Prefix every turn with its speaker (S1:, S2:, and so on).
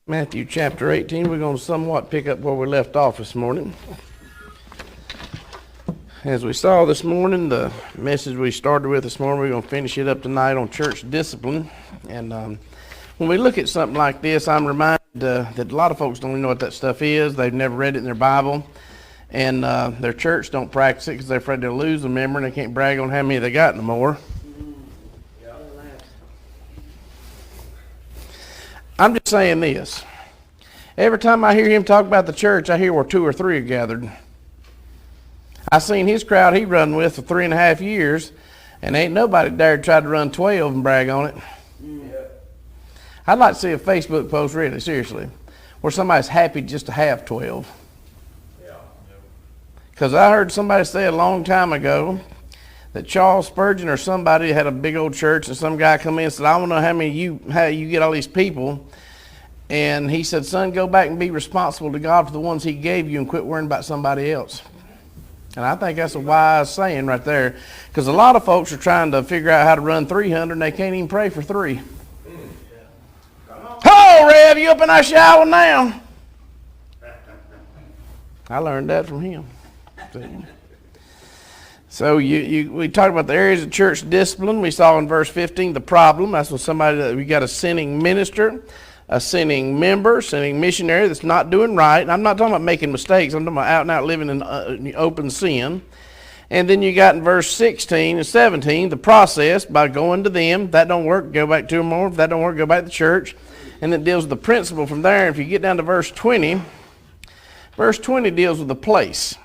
S1: Matthew chapter 18. We're going to somewhat pick up where we left off this morning. As we saw this morning, the message we started with this morning, we're going to finish it up tonight on church discipline. And when we look at something like this, I'm reminded that a lot of folks don't even know what that stuff is. They've never read it in their Bible. And their church don't practice it because they're afraid they'll lose a member and they can't brag on how many they got no more. I'm just saying this. Every time I hear him talk about the church, I hear where 2 or 3 are gathered. I seen his crowd he run with for 3.5 years, and ain't nobody dared try to run 12 and brag on it. I'd like to see a Facebook post, really, seriously, where somebody's happy just to have 12. Because I heard somebody say a long time ago that Charles Spurgeon or somebody had a big old church, and some guy come in and said, I want to know how you get all these people. And he said, son, go back and be responsible to God for the ones he gave you and quit worrying about somebody else. And I think that's a wise saying right there, because a lot of folks are trying to figure out how to run 300 and they can't even pray for 3. Oh, Rev, you up in our shower now? I learned that from him. So we talked about the areas of church discipline. We saw in verse 15 the problem. That's when we got a sinning minister, a sinning member, sinning missionary that's not doing right. And I'm not talking about making mistakes. I'm talking about out and out living in open sin. And then you got in verse 16 and 17 the process by going to them. If that don't work, go back to them more. If that don't work, go back to church. And it deals with the principle from there. If you get down to verse 20 deals with the place.